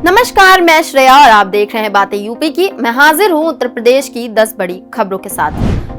नमस्कार, मैं श्रेया और आप देख रहे हैं बातें यूपी की। मैं हाजिर हूं उत्तर प्रदेश की 10 बड़ी खबरों के साथ।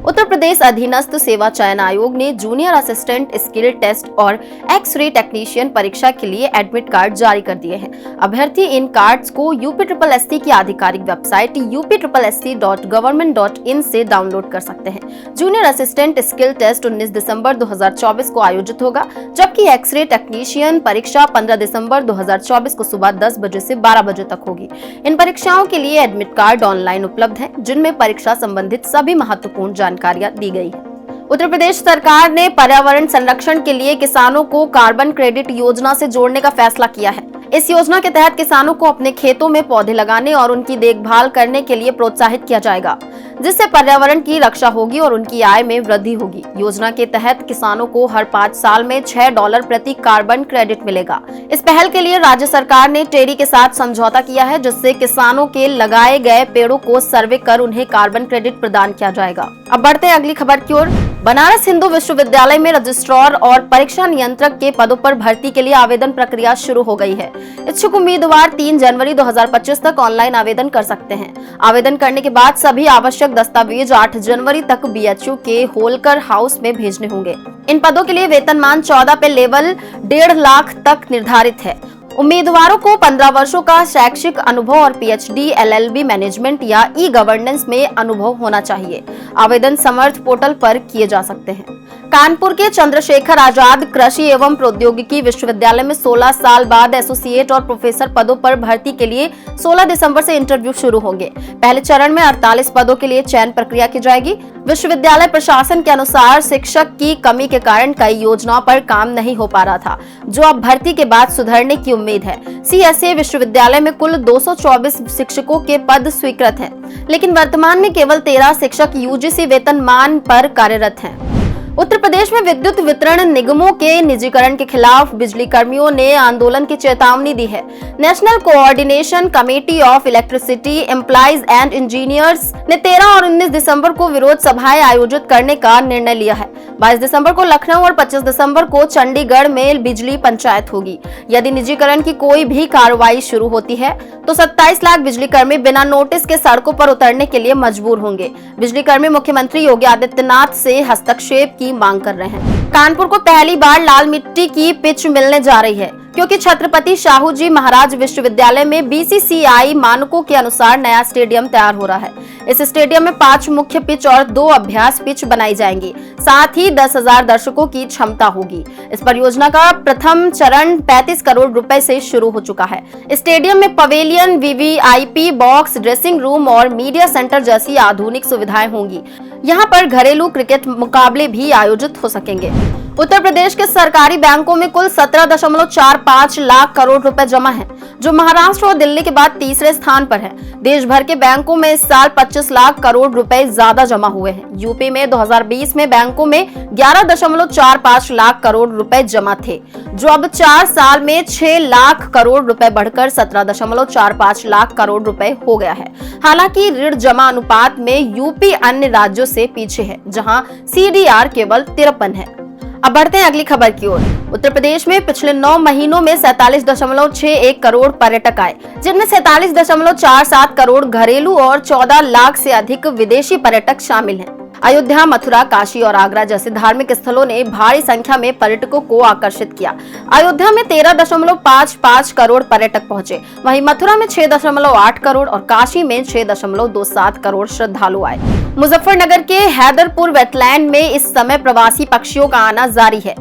उत्तर प्रदेश अधीनस्थ सेवा चयन आयोग ने जूनियर असिस्टेंट स्किल टेस्ट और एक्स-रे टेक्नीशियन परीक्षा के लिए एडमिट कार्ड जारी कर दिए हैं। अभ्यर्थी इन कार्ड्स को यूपीएससी की आधिकारिक वेबसाइट upsc.government.in से डाउनलोड कर सकते हैं। जूनियर असिस्टेंट स्किल टेस्ट 19 दिसंबर 2024 को आयोजित होगा, जबकि एक्स-रे टेक्नीशियन परीक्षा 15 दिसंबर 2024 को सुबह 10 बजे से 12 बजे तक होगी। इन परीक्षाओं के लिए एडमिट कार्ड ऑनलाइन उपलब्ध हैं, जिनमें परीक्षा संबंधित सभी महत्वपूर्ण जानकारियां दी गई है। उत्तर प्रदेश सरकार ने पर्यावरण संरक्षण के लिए किसानों को कार्बन क्रेडिट योजना से जोड़ने का फैसला किया है। इस योजना के तहत किसानों को अपने खेतों में पौधे लगाने और उनकी देखभाल करने के लिए प्रोत्साहित किया जाएगा, जिससे पर्यावरण की रक्षा होगी और उनकी आय में वृद्धि होगी। योजना के तहत किसानों को हर 5 साल में $6 प्रति कार्बन क्रेडिट मिलेगा। इस पहल के लिए राज्य सरकार ने टेरी के साथ समझौता किया है, जिससे किसानों के लगाए गए पेड़ों को सर्वे कर उन्हें कार्बन क्रेडिट प्रदान किया जाएगा। अब बढ़ते हैं अगली खबर की ओर। बनारस हिंदू विश्वविद्यालय में रजिस्ट्रार और परीक्षा नियंत्रक के पदों पर भर्ती के लिए आवेदन प्रक्रिया शुरू हो गई है। इच्छुक उम्मीदवार 3 जनवरी 2025 तक ऑनलाइन आवेदन कर सकते हैं। आवेदन करने के बाद सभी आवश्यक दस्तावेज 8 जनवरी तक बीएचयू के होलकर हाउस में भेजने होंगे। इन पदों के लिए वेतनमान 14 पे लेवल 1.5 लाख तक निर्धारित है। उम्मीदवारों को 15 वर्षों का शैक्षिक अनुभव और पीएचडी, एलएलबी, मैनेजमेंट या ई गवर्नेंस में अनुभव होना चाहिए। आवेदन समर्थ पोर्टल पर किए जा सकते हैं। कानपुर के चंद्रशेखर आजाद कृषि एवं प्रौद्योगिकी विश्वविद्यालय में 16 साल बाद एसोसिएट और प्रोफेसर पदों पर भर्ती के लिए 16 दिसंबर से इंटरव्यू शुरू होंगे। पहले चरण में 48 पदों के लिए चयन प्रक्रिया की जाएगी। विश्वविद्यालय प्रशासन के अनुसार शिक्षक की कमी के कारण कई योजनाओं पर काम नहीं हो पा रहा था, जो अब भर्ती के बाद सुधरने की उम्मीद है। सीएसए विश्वविद्यालय में कुल 224 शिक्षकों के पद स्वीकृत हैं, लेकिन वर्तमान में केवल 13 शिक्षक यूजीसी वेतनमान पर कार्यरत हैं। उत्तर प्रदेश में विद्युत वितरण निगमों के निजीकरण के खिलाफ बिजली कर्मियों ने आंदोलन की चेतावनी दी है। National coordination committee of electricity employees and engineers ने 13 और 19 दिसंबर को विरोध सभाएं आयोजित करने का निर्णय लिया है। 22 दिसंबर को लखनऊ और 25 दिसंबर को चंडीगढ़ में बिजली पंचायत होगी। यदि निजीकरण की कोई भी कार्रवाई शुरू होती है तो 27 लाख बिजली कर्मी बिना नोटिस के सड़कों पर उतरने के लिए मजबूर होंगे। बिजली कर्मी मुख्यमंत्री योगी आदित्यनाथ से हस्तक्षेप की मांग कर रहे हैं। कानपुर को पहली बार लाल मिट्टी की पिच मिलने जा रही है, क्योंकि छत्रपति शाहू जी महाराज विश्वविद्यालय में बीसीसीआई मानकों के अनुसार नया स्टेडियम तैयार हो रहा है। इस स्टेडियम में 5 मुख्य पिच और 2 अभ्यास पिच बनाई जाएंगी। साथ ही 10,000 दर्शकों की क्षमता होगी। इस परियोजना का प्रथम चरण 35 करोड़ रुपए से शुरू हो चुका है। स्टेडियम में pavilion, VVIP box, dressing room और मीडिया सेंटर जैसी आधुनिक सुविधाएं होंगी। यहाँ पर घरेलू क्रिकेट मुकाबले भी आयोजित हो सकेंगे। उत्तर प्रदेश के सरकारी बैंकों में कुल 17.45 लाख करोड़ रुपए जमा है, जो महाराष्ट्र और दिल्ली के बाद तीसरे स्थान पर है। देश भर के बैंकों में इस साल 25 लाख करोड़ रुपए ज्यादा जमा हुए हैं। यूपी में 2020 में बैंकों में 11.45 लाख करोड़ रुपए जमा थे, जो अब 4 साल में 6 लाख करोड़ रुपए बढ़कर 17.45 लाख करोड़ रुपए हो गया है। हालांकि ऋण जमा अनुपात में यूपी अन्य राज्यों से पीछे है, जहां सीडीआर केवल 53 है। अब बढ़ते हैं अगली खबर की ओर। उत्तर प्रदेश में पिछले 9 महीनों में 47.61 करोड़ पर्यटक आए, जिनमें 47.47 करोड़ घरेलू और 14 लाख से अधिक विदेशी पर्यटक शामिल हैं। अयोध्या, मथुरा, काशी और आगरा जैसे धार्मिक स्थलों ने भारी संख्या में पर्यटकों को आकर्षित किया। अयोध्या में 13.55 करोड़ पर्यटक पहुंचे, वहीं मथुरा में 6.8 करोड़ और काशी में 6.27 करोड़ श्रद्धालु आए। मुजफ्फरनगर के हैदरपुर वेटलैंड में इस समय प्रवासी पक्षियों का आना जारी है,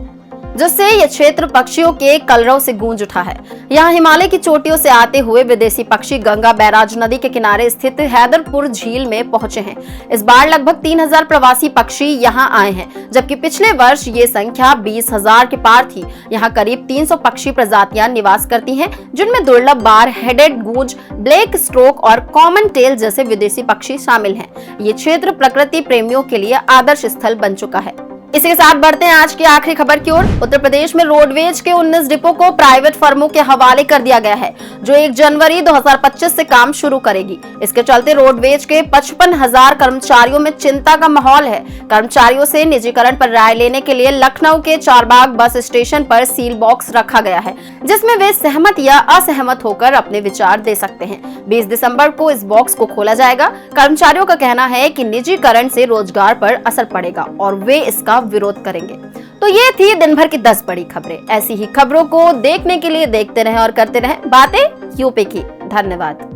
जिससे यह क्षेत्र पक्षियों के कलरव से गूंज उठा है। यहाँ हिमालय की चोटियों से आते हुए विदेशी पक्षी गंगा बैराज नदी के किनारे स्थित हैदरपुर झील में पहुंचे हैं। इस बार लगभग 3,000 प्रवासी पक्षी यहाँ आए हैं, जबकि पिछले वर्ष ये संख्या 20,000 के पार थी। यहाँ करीब 300 पक्षी प्रजातियां निवास करती हैं, जिनमें दुर्लभ बार, हेडेड गूंज, ब्लैक स्ट्रोक और कॉमन टेल जैसे विदेशी पक्षी शामिल हैं। ये क्षेत्र प्रकृति प्रेमियों के लिए आदर्श स्थल बन चुका है। इसी के साथ बढ़ते हैं आज की आखिरी खबर की ओर। उत्तर प्रदेश में रोडवेज के 19 डिपो को प्राइवेट फर्मों के हवाले कर दिया गया है, जो 1 जनवरी 2025 से काम शुरू करेगी। इसके चलते रोडवेज के 55,000 कर्मचारियों में चिंता का माहौल है। कर्मचारियों से निजीकरण पर राय लेने के लिए लखनऊ के चारबाग बस स्टेशन पर सील बॉक्स रखा गया है, जिसमें वे सहमत या असहमत होकर अपने विचार दे सकते हैं। 20 दिसंबर को इस बॉक्स को खोला जाएगा। कर्मचारियों का कहना है कि निजीकरण से रोजगार पर असर पड़ेगा और वे इसका विरोध करेंगे। तो ये थी दिन भर की 10 बड़ी खबरें। ऐसी ही खबरों को देखने के लिए देखते रहें और करते रहें बातें यूपी की। धन्यवाद।